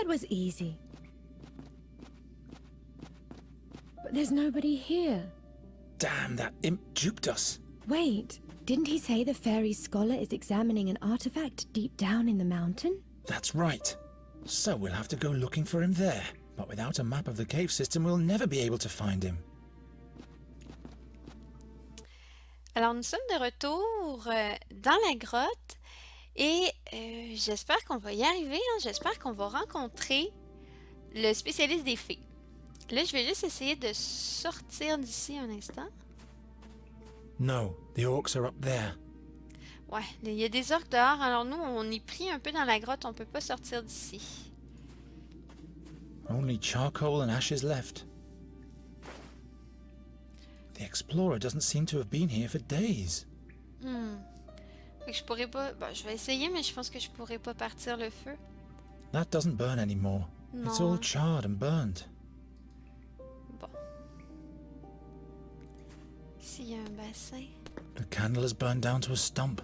that was easy. But there's nobody here. Damn, that imp duped us. Wait, didn't he say the fairy scholar is examining an artifact deep down in the mountain? That's right. So we'll have to go looking for him there. But without a map of the cave system, we'll never be able to find him. Alors, nous sommes de retour dans la grotte et j'espère qu'on va y arriver. Hein. J'espère qu'on va rencontrer le spécialiste des fées. Là, je vais juste essayer de sortir d'ici un instant. No, the orcs are up there. Ouais, il y a des orques dehors. Alors nous, on est pris un peu dans la grotte. On peut pas sortir d'ici. Only charcoal and ashes left. The explorer doesn't seem to have been here for days. Fait que je pourrais pas... Bon, je vais essayer, mais je pense que je pourrais pas partir le feu. That doesn't burn anymore. Non. It's all charred and burned. Bon. Ici, il y a un bassin. The candle has burned down to a stump.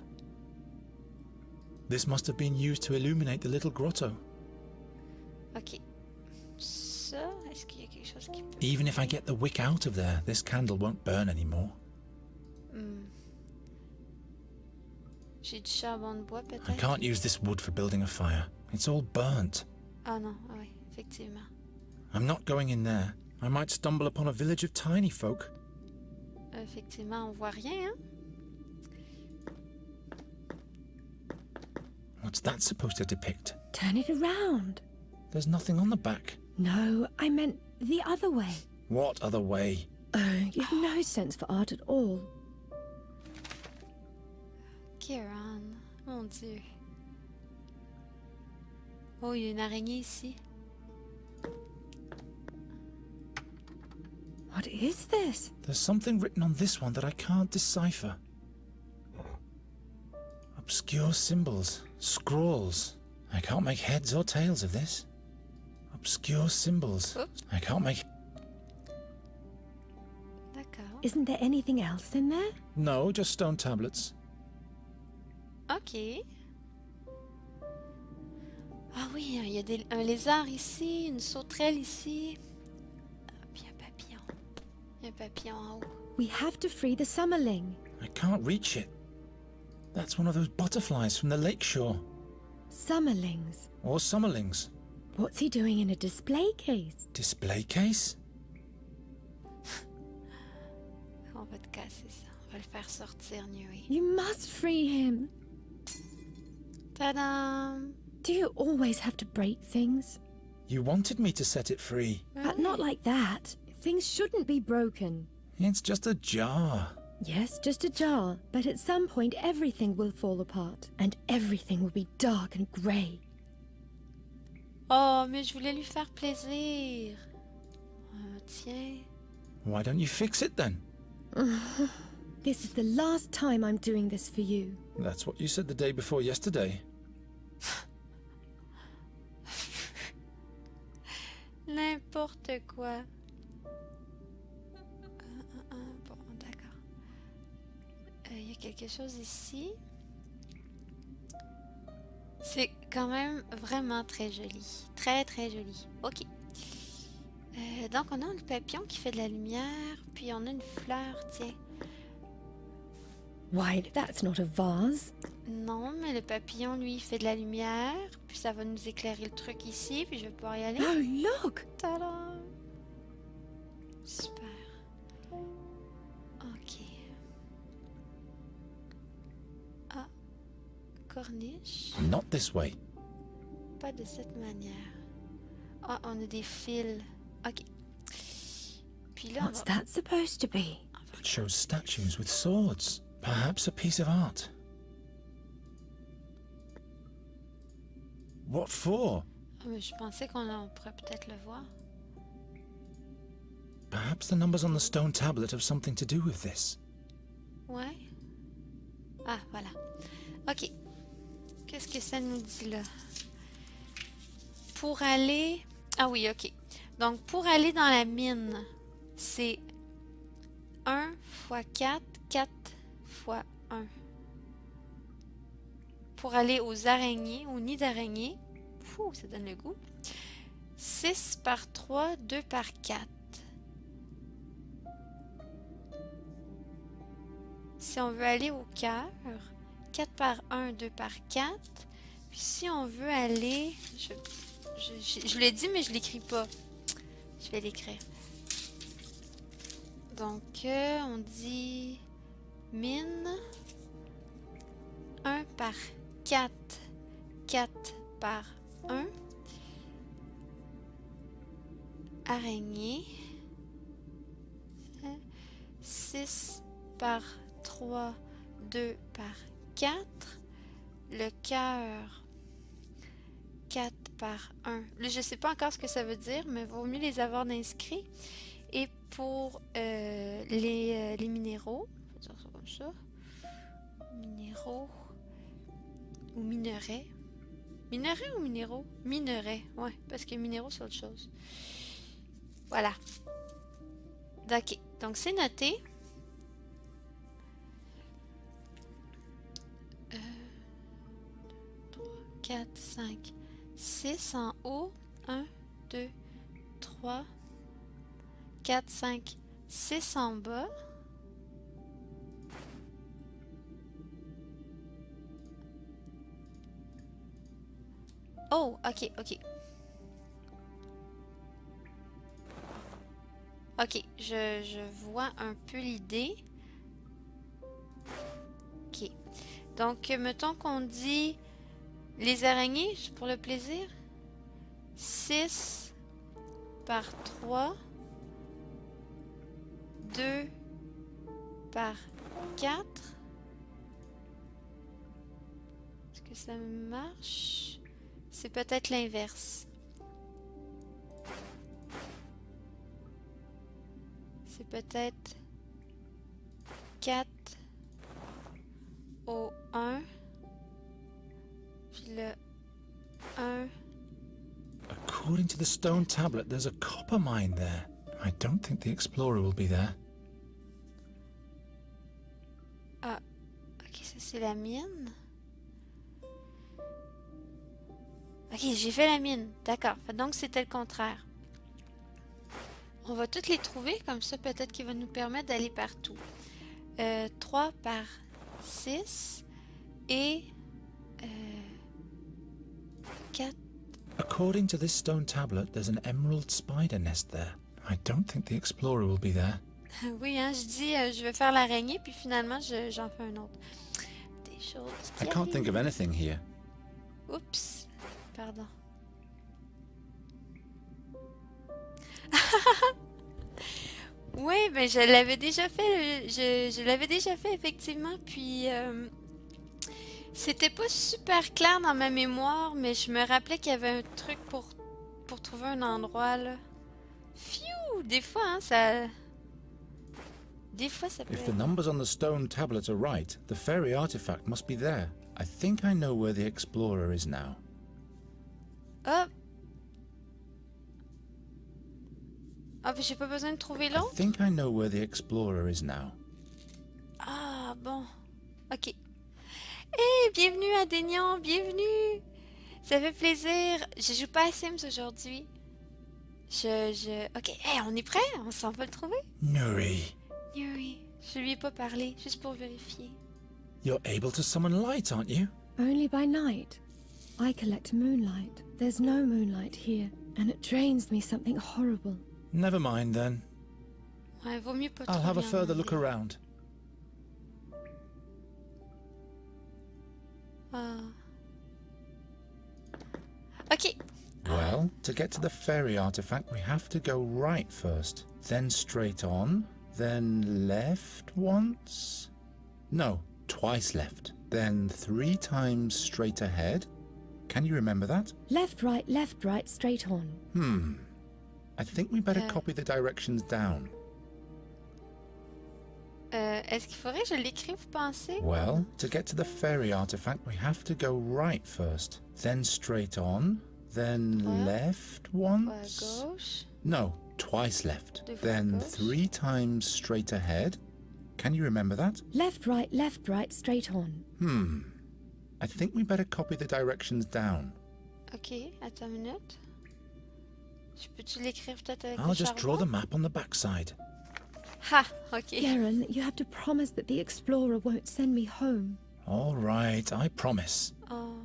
This must have been used to illuminate the little grotto. OK. Ça, est-ce qu'il y a quelque chose qui peut... Even if I get the wick out of there, this candle won't burn anymore. J'ai du charbon de bois, I peut-être? can't use this wood for building a fire. It's all burnt. Ah non, ah oui, effectivement. I'm not going in there. I might stumble upon a village of tiny folk. Effectivement, on voit rien, hein? What's that supposed to depict? Turn it around. There's nothing on the back. No, I meant the other way. What other way? Oh, you've no sense for art at all. Kieran, mon Dieu. Oh, il y a une araignée ici. What is this? There's something written on this one that I can't decipher. Obscure symbols, scrawls. I can't make heads or tails of this. Obscure symbols. Oops. I can't make... D'accord. Isn't there anything else in there? No, just stone tablets. OK. Ah oui, il y a un lézard ici, une sauterelle ici. Ah, puis un papillon. Il y a un papillon en haut. We have to free the summerling. I can't reach it. That's one of those butterflies from the lakeshore. Summerlings. Or summerlings. What's he doing in a display case? Display case? On va te casser ça. On va le faire sortir, Nuit. You must free him. Tadam! Do you always have to break things? You wanted me to set it free. But not like that. Things shouldn't be broken. It's just a jar. Yes, just a jar, but at some point everything will fall apart, and everything will be dark and grey. Oh, mais je voulais lui faire plaisir. Tiens. Why don't you fix it then? This is the last time I'm doing this for you. That's what you said the day before yesterday. N'importe quoi. Bon, d'accord. Il y a quelque chose ici. C'est quand même vraiment très joli. Très, très joli. OK. Donc, on a le papillon qui fait de la lumière. Puis, on a une fleur, tiens. Why, that's not a vase. Non, mais le papillon, lui, il fait de la lumière. Puis, ça va nous éclairer le truc ici. Puis, je vais pouvoir y aller. Oh, look! Tadam! Super. OK. Ah. Corniche. Not this way. Pas de cette manière. Ah, on a des fils. OK. Puis là, What's that supposed to be? It shows statues with swords. Perhaps a piece of art. What for? mais je pensais qu'on pourrait peut-être le voir. Perhaps the numbers on the stone tablet have something to do with this. Ouais. Ah, voilà. OK. Qu'est-ce que ça nous dit là? Pour aller... Ah oui, OK. Donc, pour aller dans la mine, c'est 1 fois 4, 4 fois 1. Pour aller aux araignées, au nid d'araignée, ça donne le goût. 6 par 3, 2 par 4. Si on veut aller au cœur, 4 par 1, 2 par 4. Puis si on veut aller... Je l'ai dit, mais je l'écris pas. Je vais l'écrire. Donc, on dit mine 1 par 4, 4 par 1. Araignée 6 par 3, 2 par 4. Le cœur 4 par 1. Là, je ne sais pas encore ce que ça veut dire, mais il vaut mieux les avoir inscrits. Et pour les minéraux, on va dire ça comme ça. Minéraux ou minerais. Minerais ou minéraux? Minerais, ouais, parce que minéraux c'est autre chose. Voilà. Ok, donc c'est noté. 3, 4, 5, 6 en haut. 1, 2, 3, 4, 5, 6 en bas. Oh, ok, ok. Ok, je vois un peu l'idée. Ok. Donc, mettons qu'on dit les araignées, juste pour le plaisir. 6 par 3. 2 par 4. Est-ce que ça marche? C'est peut-être l'inverse. C'est peut-être 4 au 1. Puis le 1. According to the stone tablet, there's a copper mine there. I don't think the explorer will be there. Ah, ok, ça c'est la mine. Ok, j'ai fait la mine. D'accord. Donc c'était le contraire. On va toutes les trouver, comme ça peut-être qu'il va nous permettre d'aller partout. 3 par 6 et 4. According to this stone tablet, there's an emerald spider nest there. I don't think the explorer will be there. Oui, hein, je dis je vais faire l'araignée, puis finalement j'en fais un autre. Des choses qui I can't think of anything here. Oups, pardon. Oui, ben je l'avais déjà fait, je l'avais déjà fait effectivement, puis c'était pas super clair dans ma mémoire, mais je me rappelais qu'il y avait un truc pour trouver un endroit là. Phew, des fois, hein, ça... Des fois, ça peut If the être... numbers on the stone tablet are right, the fairy artifact must be there. I think I know where the explorer is now. Hop! Ah, puis j'ai pas besoin de trouver I l'autre? think I know where the explorer is now. Ah, bon. Ok. Hey, bienvenue à Daignan, bienvenue! Ça fait plaisir. Je joue pas à Sims aujourd'hui. Ok, hey, on est prêt? On s'en va le trouver? Nuri, Oui, je lui ai pas parlé, juste pour vérifier. you're able to summon light, aren't you? Only by night. I collect moonlight. There's no moonlight here, and it drains me something horrible. Never mind then. Ouais, vaut mieux pas I'll trop have a lui en further look demander. around. Ah. Ok. Well, to get to the fairy artifact, we have to go right first, then straight on, then left once? No, twice left, then 3 times straight ahead. Can you remember that? Left, right, straight on. I think we better copy the directions down. Est-ce qu'il faudrait que je l'écrive, vous pensez? Well, to get to the fairy artifact, we have to go right first, then straight on, then Droit. left Ou à once? gauche? No, twice left, 2 fois à then gauche. 3 times straight ahead. Can you remember that? Left, right, straight on. I think we better copy the directions down. Ok, attends une minute. Je peux-tu l'écrire peut-être avec I'll le just draw charbon? the map on the backside. Ha! Ok. Garen, you have to promise that the explorer won't send me home. All right, I promise. Oh.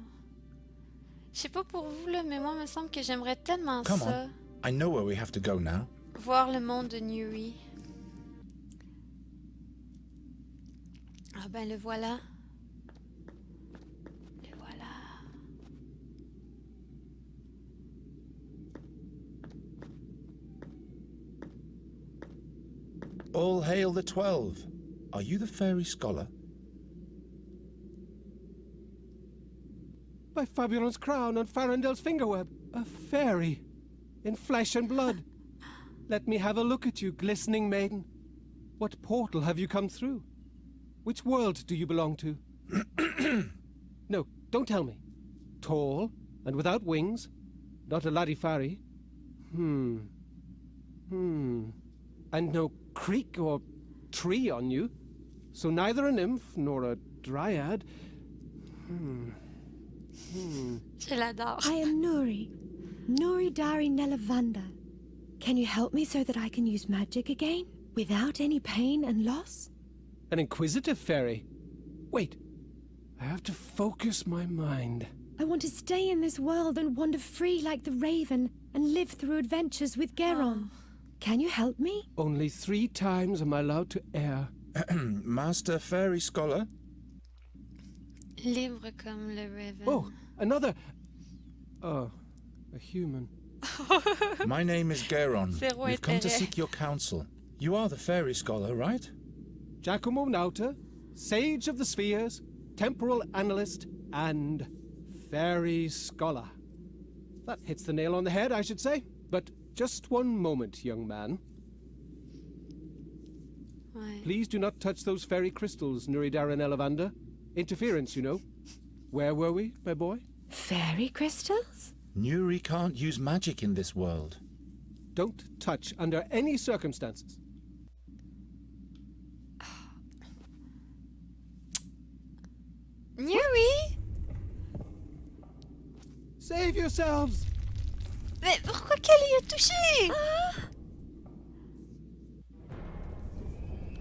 Je sais pas pour vous, là, mais moi, il me semble que j'aimerais tellement Come ça. on. I know where we have to go now. Voir le monde de Nuri. Ah ben, le voilà. Le voilà. All hail the 12. Are you the fairy scholar? By Fabulon's crown and Farendel's fingerweb, a fairy, in flesh and blood. Let me have a look at you, glistening maiden. What portal have you come through? Which world do you belong to? No, don't tell me. Tall and without wings, not a Larifari. And no creek or tree on you, so neither a nymph nor a dryad. Je l'adore. I am Nuri. Nuri Dari Nelavanda. Can you help me so that I can use magic again? Without any pain and loss? An inquisitive fairy. Wait, I have to focus my mind. I want to stay in this world and wander free like the raven and live through adventures with Geron. Can you help me? Only 3 times am I allowed to err. Master fairy scholar? Libre comme le Raven. Oh, another... Oh, a human. My name is Geron. Zéro We've come to intérêt. seek your counsel. You are the fairy scholar, right? Giacomo Nauta, Sage of the Spheres, Temporal Analyst, and Fairy Scholar. That hits the nail on the head, I should say. But just one moment, young man. Ouais. Please do not touch those fairy crystals, Nuridaran Elevanda. Interference, you know. Where were we, my boy? Fairy crystals? Nuri can't use magic in this world. Don't touch under any circumstances. Nuri? Save yourselves! Mais pourquoi qu'elle y a touché?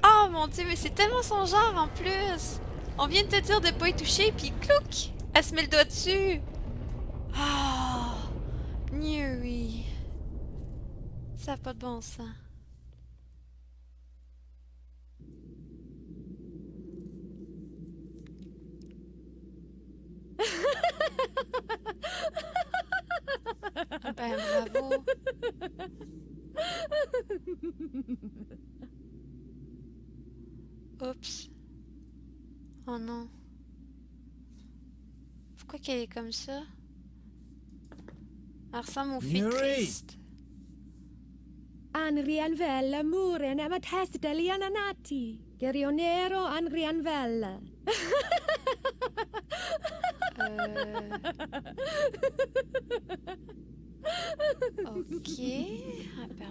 Oh mon dieu, mais c'est tellement son genre en plus! On vient de te dire de pas y toucher, puis clouc! Elle se met le doigt dessus! Ah! Nuri! Ça n'a pas de bon sens. Ben bravo! Oups! Oh non! Pourquoi qu'elle est comme ça? Elle ressemble aux filles Nuri! tristes. Anrianvella muren amatesta liananati. Gerionero Anrianvella. Ok.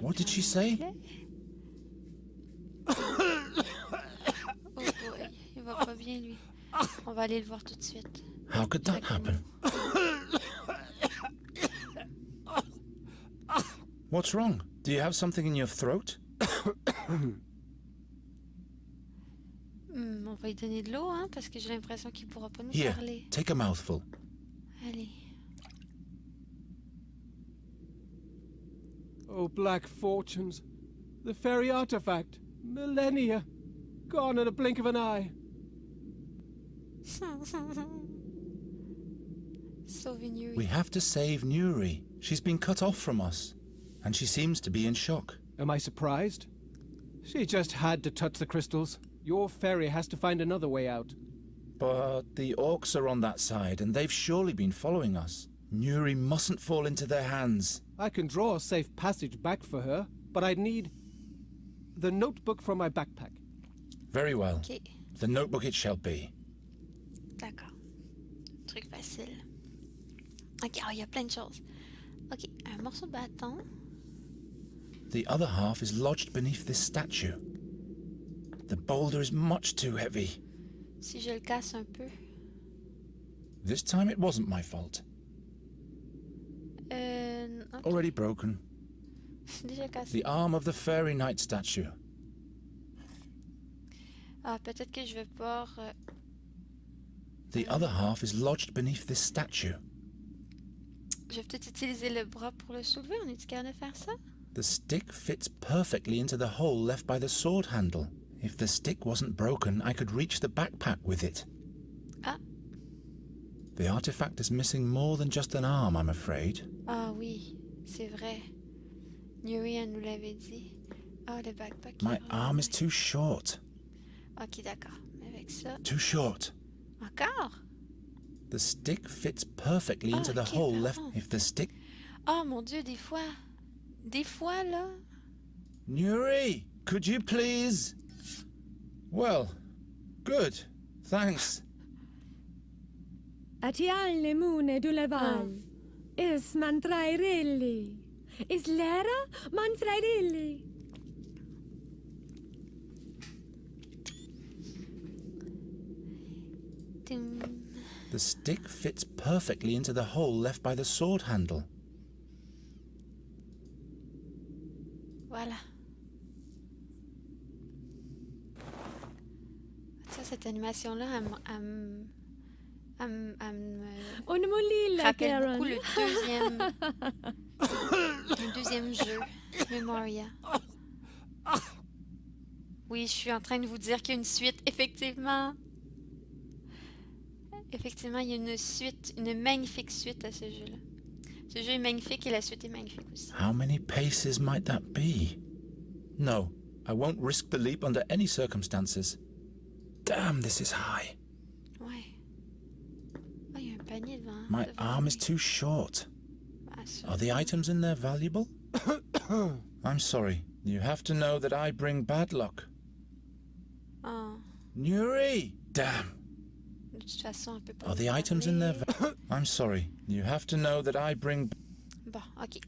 What did she say? Oh boy, il va pas bien lui. On va aller le voir tout de suite. How could that happen? What's wrong? Do you have something in your throat? On va lui donner de l'eau, hein, parce que j'ai l'impression qu'il pourra pas nous Here, parler. take a mouthful. Allez. Oh, black fortunes. The fairy artifact. Millennia. Gone in a blink of an eye. Sauve Nuri. We have to save Nuri. She's been cut off from us, and she seems to be in shock. Am I surprised? She just had to touch the crystals. Your fairy has to find another way out. But the orcs are on that side, and they've surely been following us. Nuri mustn't fall into their hands. I can draw a safe passage back for her, but I'd need the notebook from my backpack. Very well. Ok, The notebook it shall be. d'accord. Truc facile. Ok, oh, il y a plein de choses. Ok, un morceau de bâton. The other half is lodged beneath this statue. The boulder is much too heavy. Si je le casse un peu. This time it wasn't my fault. Ok. Already broken. Déjà cassé. The arm of the fairy knight statue. Ah, peut-être que je vais pas... The other half is lodged beneath this statue. Je vais peut-être utiliser le bras pour le soulever. On est-tu capable de faire ça? The stick fits perfectly into the hole left by the sword handle. If the stick wasn't broken, I could reach the backpack with it. Ah. The artifact is missing more than just an arm, I'm afraid. Ah oui, c'est vrai. Nuri, elle nous l'avait dit. Ah, le backpack. My arm is too short. Ok, d'accord. Avec ça... Too short. Encore? The stick fits perfectly into the ok, hole left. pardon. If the stick... Oh mon Dieu, des fois... Des fois, là... Nuri, could you please? Well, good. Thanks. Atial le mune du leval. Is mantrairelli. Is lera mantrairelli. Tim. The stick fits perfectly into the hole left by the sword handle. Voilà. Ça, cette animation-là, elle me rappelle beaucoup le deuxième jeu, Memoria. Oui, je suis en train de vous dire qu'il y a une suite, effectivement. Effectivement, il y a une suite, une magnifique suite à ce jeu-là. Ce jeu est magnifique et la suite est magnifique aussi. How many paces might that be? No, I won't risk the leap under any circumstances. Damn, this is high. Ouais. Oh, il y a un panier devant. My devant arm lui. is too short. Ah, ça. Are the items in there valuable? I'm sorry. You have to know that I bring bad luck. Oh, Nuri! Damn. de toute façon, on peut pas. Are the vous items in there parler. I'm sorry. You have to know that I bring... Bon, ok.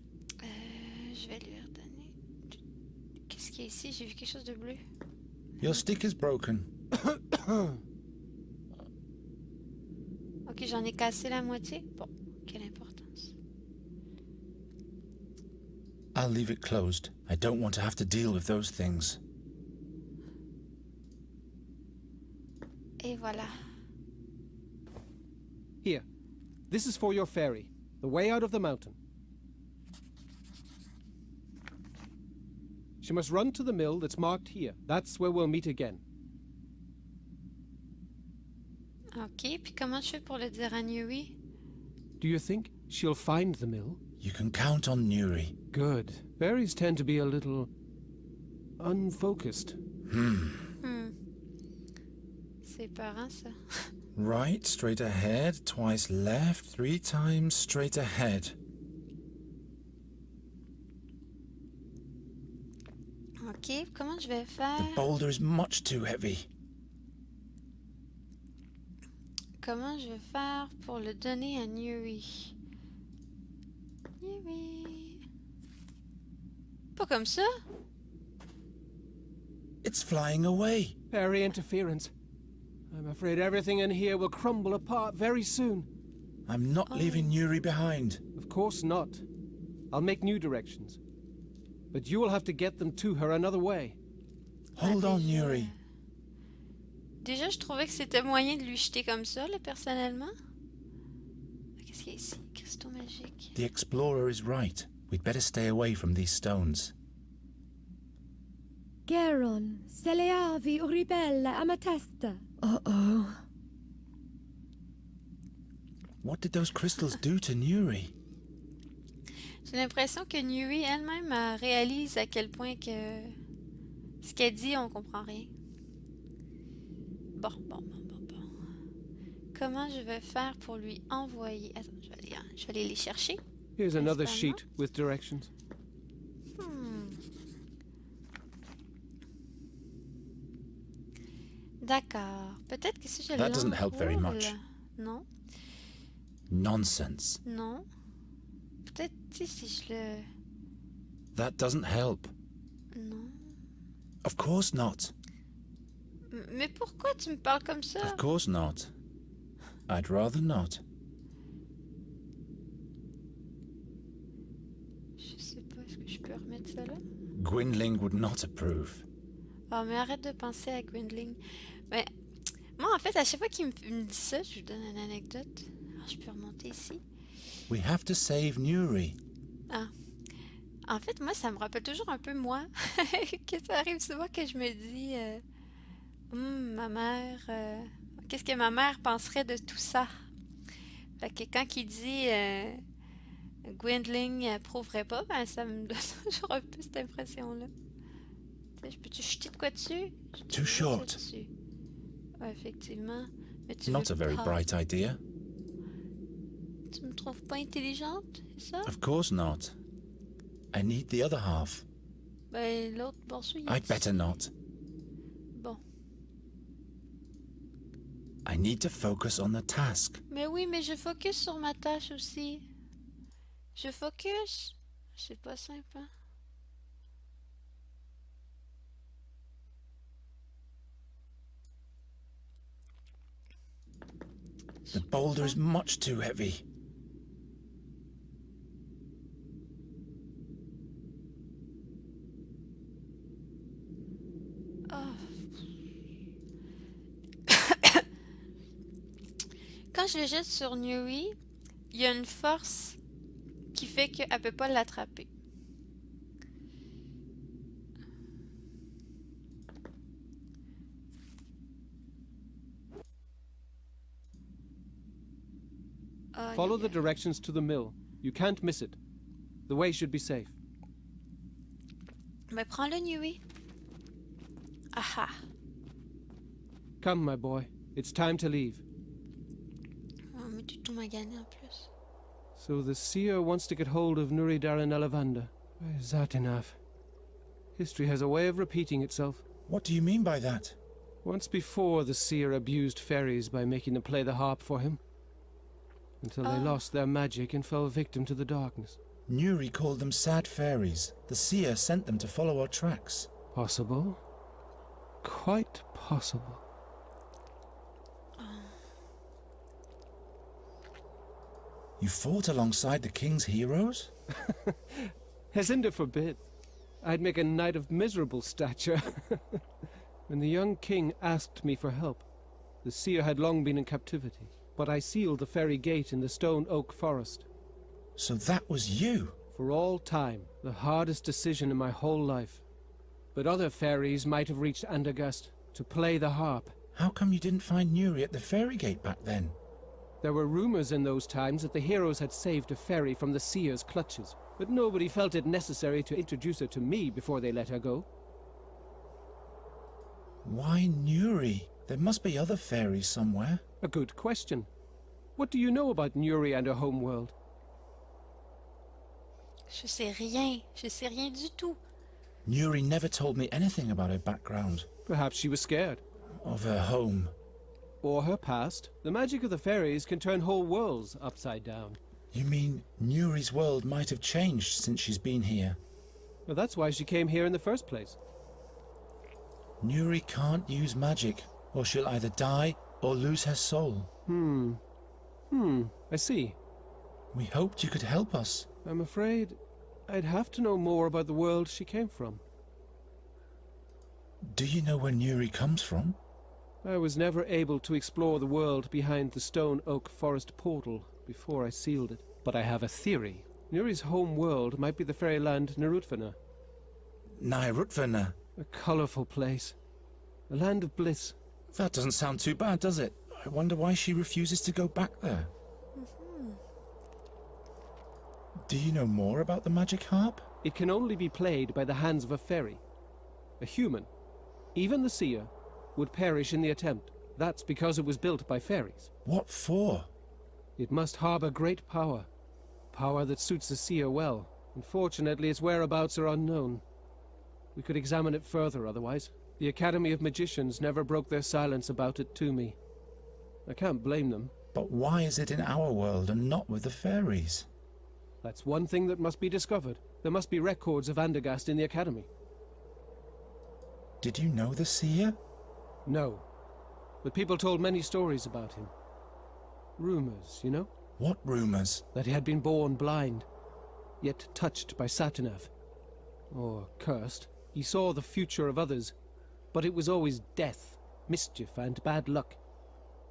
Je vais lui redonner. Qu'est-ce qu'il y a ici? J'ai vu quelque chose de bleu. Your stick is broken. Ok, j'en ai cassé la moitié. Bon, quelle importance. I'll leave it closed. I don't want to have to deal with those things. Et voilà. Here. This is for your fairy. The way out of the mountain. She must run to the mill that's marked here. That's where we'll meet again. Ok, puis comment je fais pour le dire à Nuri? Do you think she'll find the mill? You can count on Nuri. Good. Fairies tend to be a little unfocused. C'est parent, ça. Right, straight ahead, twice left, 3 times straight ahead. Ok, comment je vais faire? The boulder is much too heavy. Comment je vais faire pour le donner à Nuri? Nuri. Pas comme ça? It's flying away. Fairy interference. I'm afraid everything in here will crumble apart very soon. I'm not leaving Nuri behind. Of course not. I'll make new directions. But you will have to get them to her another way. Hold on, déjà- Nuri. Déjà, je trouvais que c'était moyen de lui jeter comme ça, là, personnellement. Qu'est-ce qu'il y a ici? Cristaux magiques. The explorer is right. We'd better stay away from these stones. Geron, Seleavi, Uribella, Amatesta. Uh-oh. What did those crystals do to Nuri? J'ai l'impression que Nuri elle-même réalise à quel point que ce qu'elle dit, on comprend rien. Bon. Comment je vais faire pour lui envoyer... Attends, je vais aller les chercher. Here's another Principalement. sheet with directions. D'accord. Peut-être que si je That doesn't help very l'enroule- much. Non, Nonsense. non. Peut-être si je le... That doesn't help. Non. Of course not. Mais pourquoi tu me parles comme ça? Of course not. I'd rather not. Je sais pas, est-ce que je peux peux remettre ça là. Gwynling would not approve. Ah, mais arrête de penser à Gwendling. Ben, moi, en fait, à chaque fois qu'il me dit ça, je lui donne une anecdote. Alors, je peux remonter ici. We have to save Nuri. Ah. En fait, moi, ça me rappelle toujours un peu moi. Que ça arrive souvent que je me dis... ma mère... qu'est-ce que ma mère penserait de tout ça? Fait que quand il dit... Gwendling approuverait pas, ben ça me donne toujours un peu cette impression-là. Je peux-tu jeter de quoi dessus? Too short. Dessus. Ouais, effectivement. Mais tu Not a veux very pas. bright idea. Tu me trouves pas intelligente, c'est ça? Of course not. I need the other half. Ben, l'autre morceau, il est I'd ici. better not. Bon. I need to focus on the task. Mais oui, mais je focus sur ma tâche aussi. Je focus. C'est pas simple, hein? The boulder is much too heavy. Quand je le jette sur Nuri, il y a une force qui fait qu'elle ne peut pas l'attraper. Follow the directions to the mill. You can't miss it. The way should be safe. Mais prends-le, Nuri. Aha. Come, my boy. It's time to leave. Oh, mais tu tout magané en plus. So the seer wants to get hold of Nuri Daran Elavanda. Satinav. History has a way of repeating itself. What do you mean by that? Once before, the seer abused fairies by making them play the harp for him, until they lost their magic and fell victim to the darkness. Nuri called them sad fairies. The seer sent them to follow our tracks. Possible. Quite possible. You fought alongside the king's heroes? Hesinder forbid. I'd make a knight of miserable stature. When the young king asked me for help, the seer had long been in captivity, but I sealed the fairy gate in the stone oak forest. So that was you? For all time, the hardest decision in my whole life. But other fairies might have reached Andergast to play the harp. How come you didn't find Nuri at the fairy gate back then? There were rumors in those times that the heroes had saved a fairy from the seer's clutches, but nobody felt it necessary to introduce her to me before they let her go. Why Nuri? There must be other fairies somewhere. A good question. What do you know about Nuri and her home world? Je sais rien. Je sais rien du tout. Nuri never told me anything about her background. Perhaps she was scared. Of her home. Or her past. The magic of the fairies can turn whole worlds upside down. You mean Nuri's world might have changed since she's been here? Well, that's why she came here in the first place. Nuri can't use magic, or she'll either die or lose her soul. I see. We hoped you could help us. I'm afraid I'd have to know more about the world she came from. Do you know where Nuri comes from? I was never able to explore the world behind the stone oak forest portal before I sealed it. But I have a theory. Nuri's home world might be the fairyland Nerutvana. Nairutvana. A colorful place. A land of bliss. That doesn't sound too bad, does it? I wonder why she refuses to go back there. Do you know more about the magic harp? It can only be played by the hands of a fairy. A human, even the seer, would perish in the attempt. That's because it was built by fairies. What for? It must harbor great power. Power that suits the seer well. Unfortunately, its whereabouts are unknown. We could examine it further otherwise. The Academy of Magicians never broke their silence about it to me. I can't blame them. But why is it in our world and not with the fairies? That's one thing that must be discovered. There must be records of Andergast in the Academy. Did you know the seer? No. But people told many stories about him. Rumors, you know? What rumors? That he had been born blind, yet touched by Satinav. or cursed. He saw the future of others, but it was always death, mischief, and bad luck.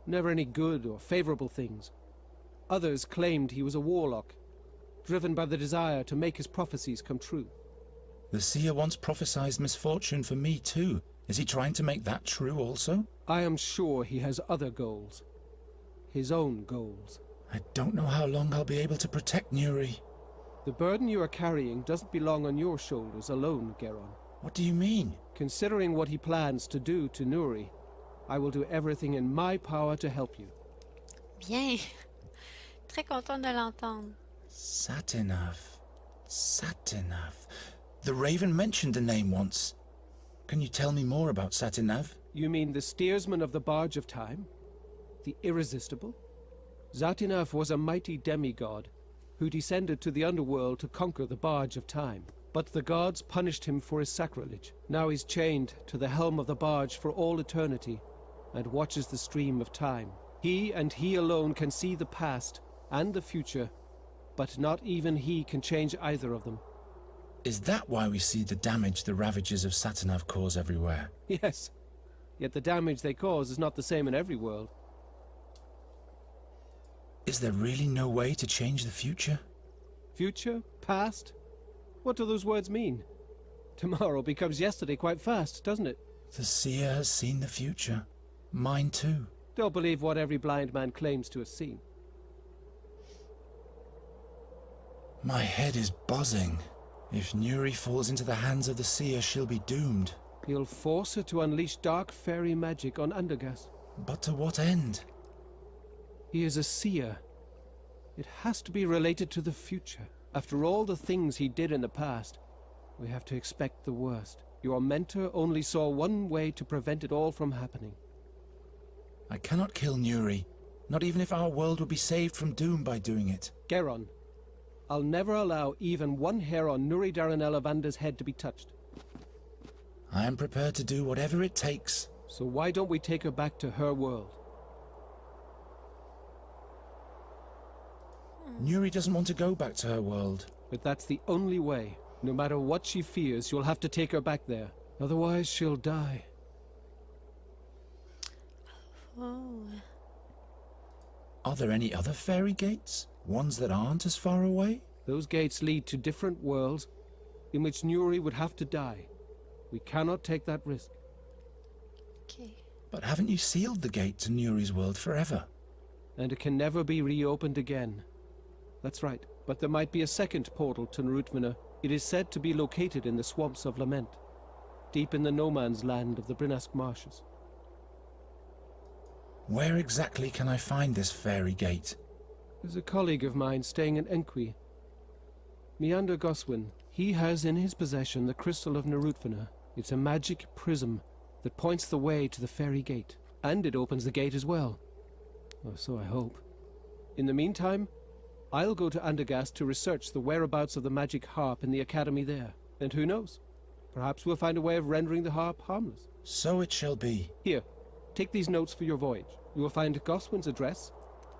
Never any good or favorable things. Others claimed he was a warlock, driven by the desire to make his prophecies come true. The seer once prophesied misfortune for me too. Is he trying to make that true also? I am sure he has other goals. His own goals. I don't know how long I'll be able to protect Nuri. The burden you are carrying doesn't belong on your shoulders alone, Geron. What do you mean? Considering what he plans to do to Nuri, I will do everything in my power to help you. Bien. Très content de l'entendre. Satinav. Satinav. The Raven mentioned the name once. Can you tell me more about Satinav? You mean the steersman of the barge of time? The irresistible? Satinav was a mighty demigod who descended to the underworld to conquer the barge of time. But the gods punished him for his sacrilege. Now he's chained to the helm of the barge for all eternity and watches the stream of time. He and he alone can see the past and the future, but not even he can change either of them. Is that why we see the damage the ravages of Satinav cause everywhere? Yes, yet the damage they cause is not the same in every world. Is there really no way to change the future? Future? Past? What do those words mean? Tomorrow becomes yesterday quite fast, doesn't it? The seer has seen the future. Mine too. Don't believe what every blind man claims to have seen. My head is buzzing. If Nuri falls into the hands of the seer, she'll be doomed. He'll force her to unleash dark fairy magic on Undergast. But to what end? He is a seer. It has to be related to the future. After all the things he did in the past, we have to expect the worst. Your mentor only saw one way to prevent it all from happening. I cannot kill Nuri, not even if our world would be saved from doom by doing it. Geron, I'll never allow even one hair on Nuri Daranelavander's head to be touched. I am prepared to do whatever it takes. So why don't we take her back to her world? Nuri doesn't want to go back to her world. But that's the only way. No matter what she fears, you'll have to take her back there. Otherwise, she'll die. Oh. Are there any other fairy gates? Ones that aren't as far away? Those gates lead to different worlds in which Nuri would have to die. We cannot take that risk. Okay. But haven't you sealed the gate to Nuri's world forever? And it can never be reopened again. That's right, but there might be a second portal to Narutvana. It is said to be located in the Swamps of Lament, deep in the no-man's land of the Brinask Marshes. Where exactly can I find this fairy gate? There's a colleague of mine staying in Enqui. Meander Goswin. He has in his possession the crystal of Narutvana. It's a magic prism that points the way to the fairy gate. And it opens the gate as well. Or so I hope. In the meantime, I'll go to Undergast to research the whereabouts of the magic harp in the academy there. And who knows? Perhaps we'll find a way of rendering the harp harmless. So it shall be. Here, take these notes for your voyage. You will find Goswin's address,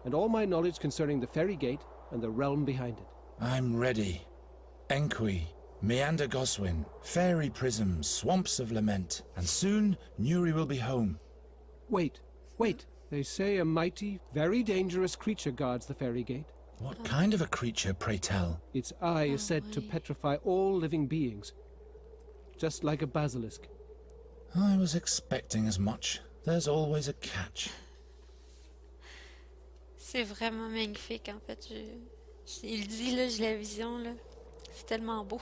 and all my knowledge concerning the fairy gate and the realm behind it. I'm ready. Enqui, Meander Goswin, fairy prisms, swamps of lament, and soon Nuri will be home. Wait. They say a mighty, very dangerous creature guards the fairy gate. What kind of a creature, pray tell? Its eye is said to petrify all living beings, just like a basilisk. I was expecting as much. There's always a catch. C'est vraiment magnifique, en fait. Il dit, là, j'ai la vision, là. C'est tellement beau.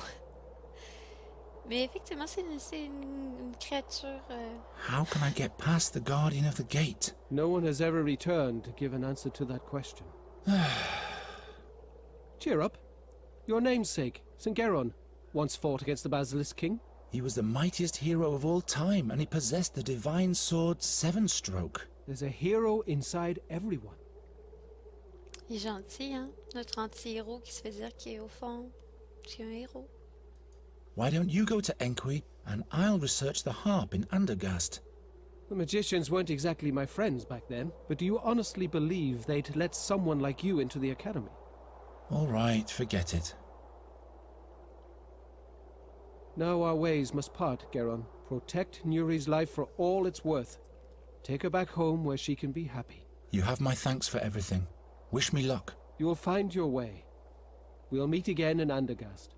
Mais effectivement, c'est une créature... How can I get past the guardian of the gate? No one has ever returned to give an answer to that question. Cheer up. Your namesake, St. Geron, once fought against the Basilisk King. He was the mightiest hero of all time, and he possessed the divine sword Seven-Stroke. There's a hero inside everyone. Il est gentil, hein? Notre anti-héros qui se fait dire qu'il est au fond. C'est un héros. Why don't you go to Enqui, and I'll research the harp in Undergast? The magicians weren't exactly my friends back then, but do you honestly believe they'd let someone like you into the academy? All right, forget it. Now our ways must part, Geron. Protect Nuri's life for all it's worth. Take her back home where she can be happy. You have my thanks for everything. Wish me luck. You'll find your way. We'll meet again in Andergast.